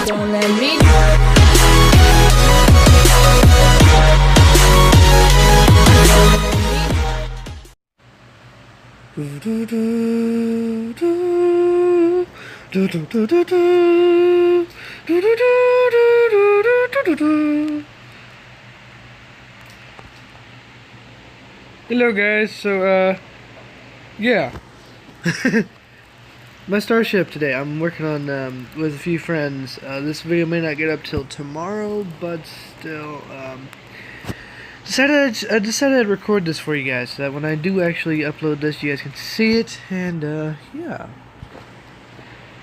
Don't let me Hello guys, so yeah. My Starship today, I'm working on with a few friends. This video may not get up till tomorrow, but still, I decided I'd record this for you guys, so that when I do actually upload this, you guys can see it, and yeah.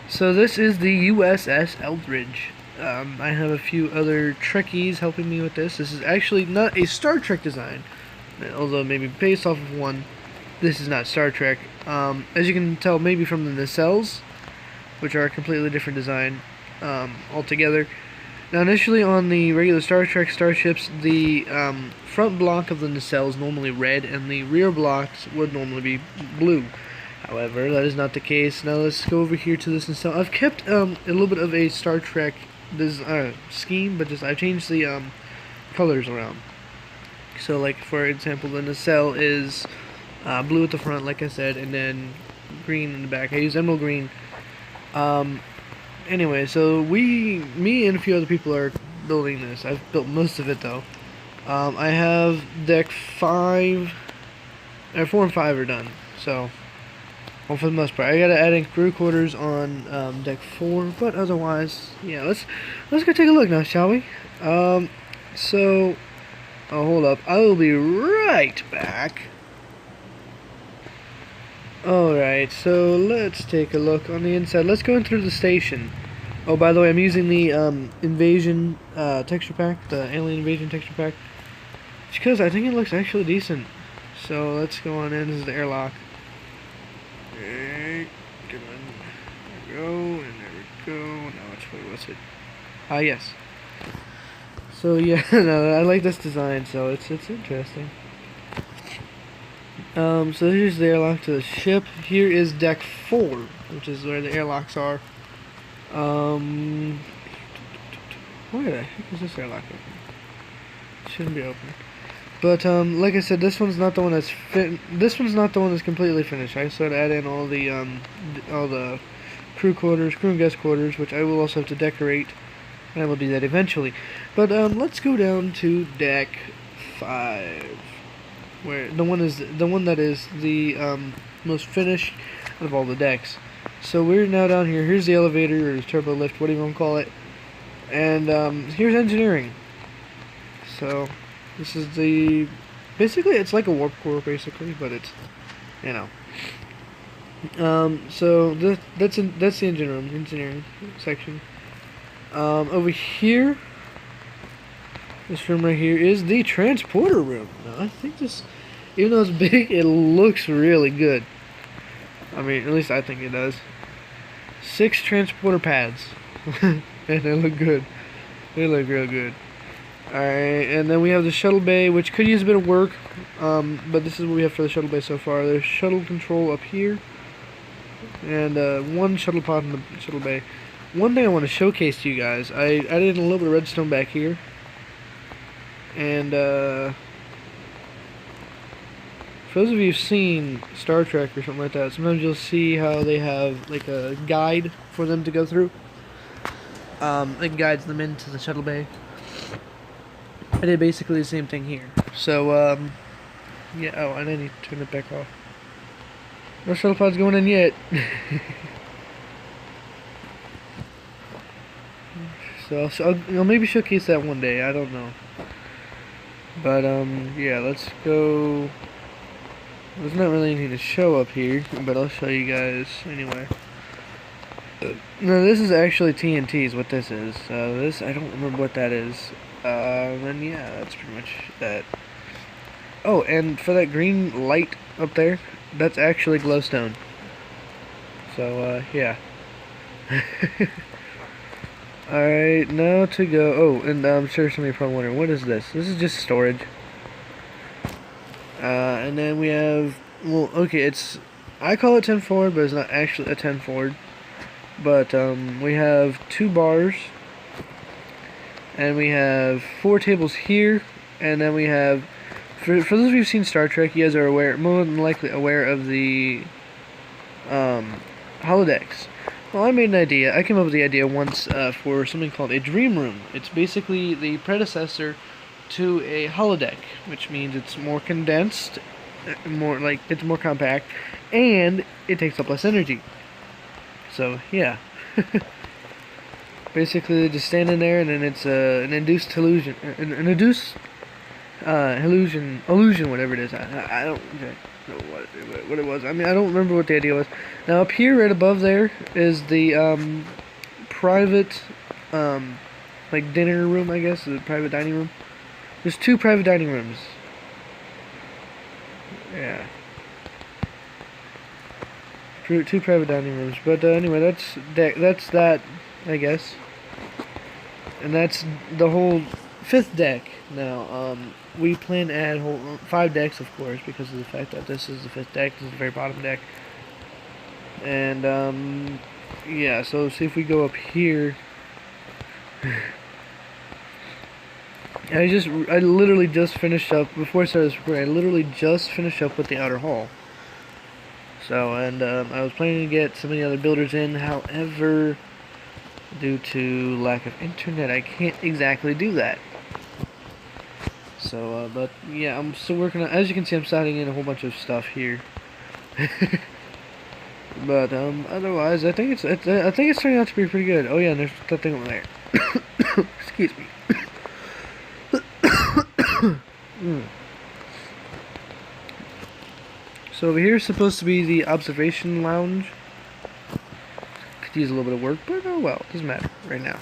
So this is the Uss Eldridge. I have a few other Trekkies helping me with this. This is actually not a Star Trek design, although maybe based off of one. This is not Star Trek. As you can tell maybe from the nacelles, which are a completely different design altogether. Now initially on the regular Star Trek starships, the front block of the nacelle is normally red and the rear blocks would normally be blue. However, that is not the case. Now let's go over here to this nacelle. I've kept a little bit of a Star Trek scheme, but I've changed the colors around. So like for example, the nacelle is blue at the front, like I said, and then green in the back. I use emerald green. Anyway, so me and a few other people are building this. I've built most of it though. I have deck 5, 4 and 5 are done. So, well, for the most part, I gotta add in crew quarters on deck 4, but otherwise, yeah. Let's go take a look now, shall we? So, oh, hold up. I will be right back. Alright, so let's take a look on the inside. Let's go in through the station. Oh, by the way, I'm using the invasion texture pack, the alien invasion texture pack, because I think it looks actually decent. So let's go on in. This is the airlock. Alright, come on. There we go, and there we go. Now what's it? Yes. So yeah, no, I like this design, so it's interesting. So here's the airlock to the ship. Here is deck 4, which is where the airlocks are. Why the heck is this airlock open? It shouldn't be open. But like I said, this one's not the one that's This one's not the one that's completely finished. I still had to add in all the crew quarters, crew and guest quarters, which I will also have to decorate, and I will do that eventually. But let's go down to deck 5. Where the one that is the most finished out of all the decks. So we're now down here. Here's the elevator or turbo lift, whatever you want to call it. And here's engineering. So this is basically it's like a warp core basically, but it's, you know. So that's the engineering section. Over here. This room right here is the transporter room. Now, I think this, even though it's big, it looks really good. I mean, at least I think it does. 6 transporter pads. And they look good. They look real good. Alright, and then we have the shuttle bay, which could use a bit of work. But this is what we have for the shuttle bay so far. There's shuttle control up here. And 1 shuttle pod in the shuttle bay. One thing I want to showcase to you guys, I added in a little bit of redstone back here. And for those of you who've seen Star Trek or something like that, sometimes you'll see how they have like a guide for them to go through. It guides them into the shuttle bay. I did basically the same thing here. So yeah. Oh, and I need to turn it back off. No shuttle pod's going in yet. So I'll maybe showcase that one day. I don't know. But yeah, let's go. There's not really anything to show up here, but I'll show you guys anyway. No, this is actually TNT is what this is. This, I don't remember what that is. And yeah, that's pretty much that. Oh, and for that green light up there, that's actually glowstone. So yeah. Alright, now to go. Oh, and I'm sure some of you are probably wondering, what is this? This is just storage. And then we have, well, okay, I call it 10 forward, but it's not actually a 10 forward. But we have 2 bars and we have 4 tables here, and then we have, for those of you who've seen Star Trek, you guys are aware, more than likely aware of the holodecks. Well, I made an idea. I came up with the idea once for something called a dream room. It's basically the predecessor to a holodeck, which means it's more condensed, it's more compact, and it takes up less energy. So yeah, basically just standing there, and then it's an induced illusion, illusion, whatever it is. I don't know what it was. I mean, I don't remember what the idea was. Now up here, right above there, is the private like dinner room, I guess, the private dining room. There's 2 private dining rooms. Yeah. 2 private dining rooms. But anyway, that's that, I guess. And that's the whole 5th deck. Now, we plan to add 5 decks, of course, because of the fact that this is the 5th deck. This is the very bottom deck. And, yeah, so see if we go up here. I literally just finished up, before I started this recording, I literally just finished up with the outer hall. So, and I was planning to get some of the other builders in, however, due to lack of internet, I can't exactly do that. So, but yeah, I'm still working on, as you can see, I'm starting in a whole bunch of stuff here. But, otherwise, I think it's turning out to be pretty good. Oh yeah, and there's that thing over there. Excuse me. So over here is supposed to be the observation lounge. Could use a little bit of work, but oh well, doesn't matter right now.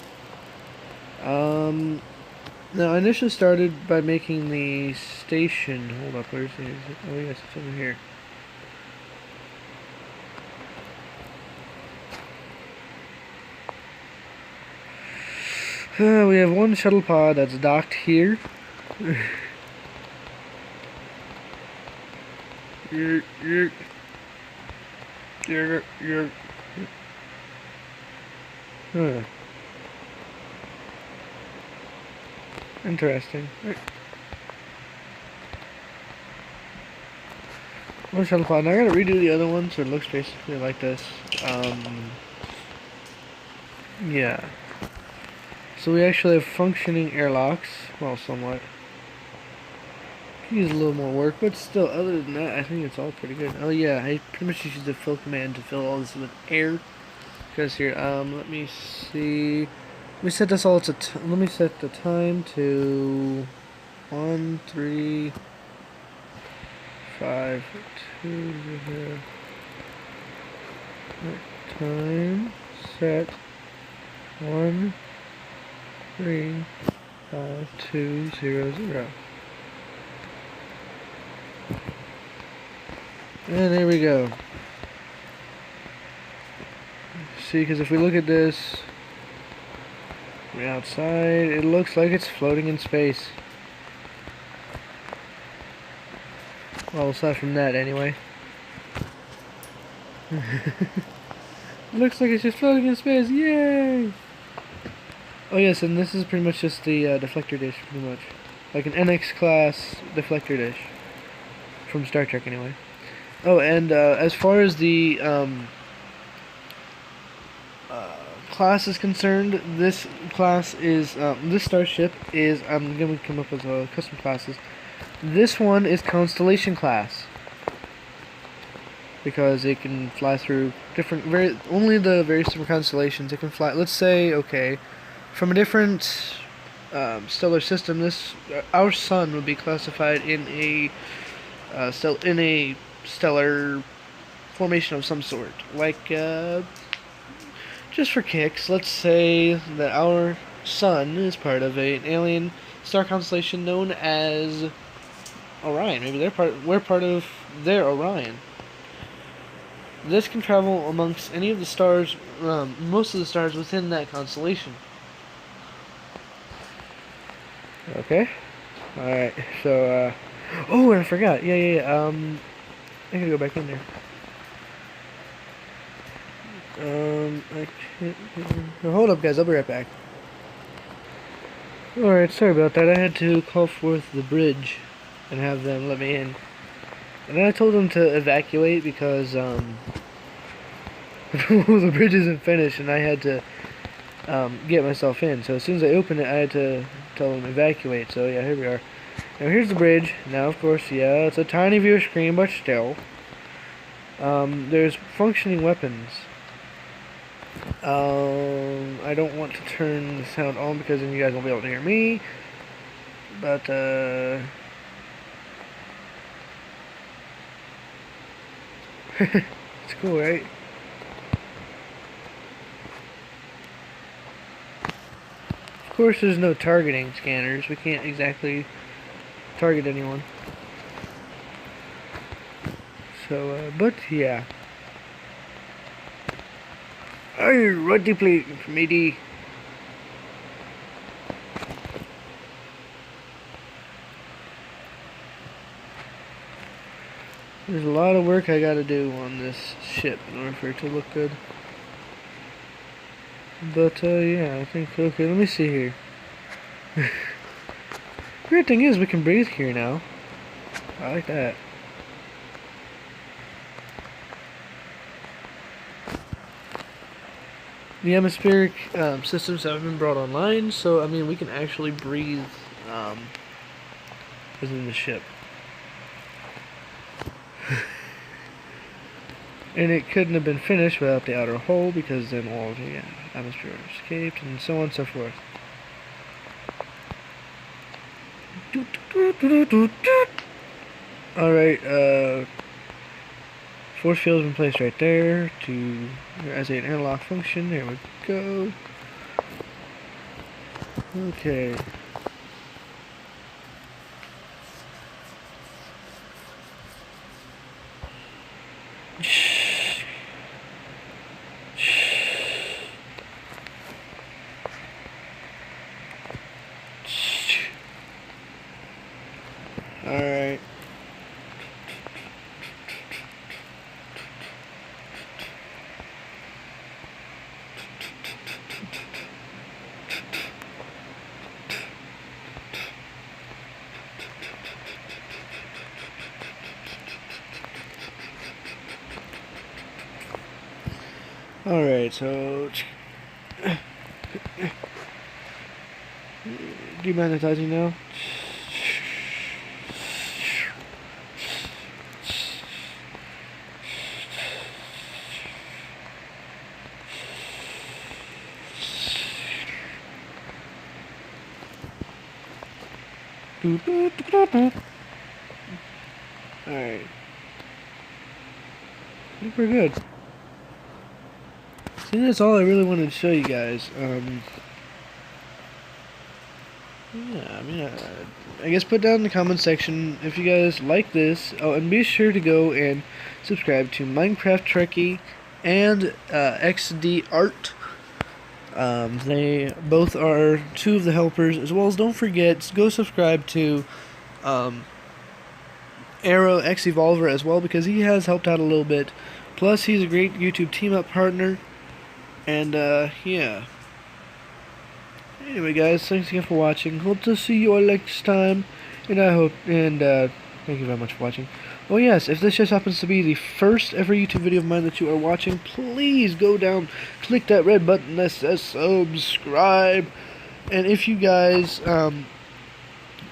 Now I initially started by making the station. Hold up, where's it? Oh yes, it's over here. We have 1 shuttle pod that's docked here. Huh. Interesting. One shuttle pod. Now I gotta redo the other one so it looks basically like this. Yeah. So we actually have functioning airlocks. Well, somewhat. Could use a little more work, but still, other than that, I think it's all pretty good. Oh yeah, I pretty much use the fill command to fill all this with air. Because here, let me see. Let me set this all to. Let me set the time to 1, 3, 5, 2, 0. Time set 1, 3, 5, 2, 0, 0. And there we go. See, because if we look at this from the outside, it looks like it's floating in space. Well, aside from that, anyway. Looks like it's just floating in space. Yay! Oh yes, and this is pretty much just the deflector dish, pretty much. Like an NX class deflector dish. From Star Trek, anyway. Oh, and as far as the class is concerned, this class is, this Starship is, I'm going to come up with custom classes. This one is Constellation class. Because it can fly through different, only the various different constellations. It can fly, let's say, okay, from a different stellar system, our sun would be classified in a stellar formation of some sort. Like, just for kicks, let's say that our sun is part of an alien star constellation known as Orion. Maybe we're part of their Orion. This can travel amongst any of the stars, most of the stars within that constellation. Okay. Alright, so, oh, and I forgot. Yeah. I gotta go back in there. I can't. Hold up, guys. I'll be right back. Alright, sorry about that. I had to call forth the bridge and have them let me in. And then I told them to evacuate because, the bridge isn't finished and I had to, get myself in. So as soon as I opened it, I had to tell them to evacuate. So yeah, here we are. Now here's the bridge. Now, of course, yeah, it's a tiny viewer screen, but still. There's functioning weapons. I don't want to turn the sound on because then you guys won't be able to hear me. But, it's cool, right? Of course, there's no targeting scanners. We can't exactly target anyone. So, but yeah. Are you ready, please, matey? There's a lot of work I gotta do on this ship in order for it to look good. But, yeah, I think, okay, let me see here. Weird thing is, we can breathe here now. I like that. The atmospheric systems have been brought online, so, I mean, we can actually breathe within the ship. And it couldn't have been finished without the outer hull, because then all the atmosphere escaped, and so on and so forth. Alright, force field has been placed right there as an analog function. There we go. Okay. Alright. Alright, so demagnetizing now. Alright. I think we're good. I think that's all I really wanted to show you guys. Yeah, I mean, I guess put down in the comment section if you guys like this. Oh, and be sure to go and subscribe to Minecraft Trekkie and XD Art. They both are two of the helpers, as well as don't forget, go subscribe to Arrow X Evolver as well, because he has helped out a little bit. Plus, he's a great YouTube team-up partner. And, yeah. Anyway, guys, thanks again for watching. Hope to see you all next time. And thank you very much for watching. Oh, yes, if this just happens to be the first ever YouTube video of mine that you are watching, please go down, click that red button that says subscribe. And if you guys,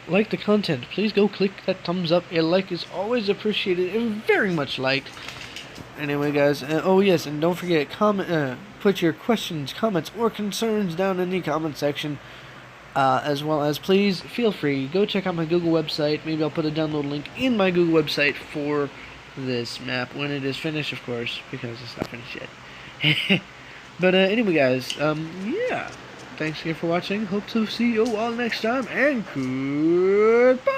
like the content, please go click that thumbs up. A like is always appreciated and very much liked. Anyway, guys, oh yes, and don't forget, put your questions, comments, or concerns down in the comment section, as well as please feel free, go check out my Google website. Maybe I'll put a download link in my Google website for this map when it is finished, of course, because it's not finished yet. But anyway, guys, yeah, thanks again for watching. Hope to see you all next time, and goodbye.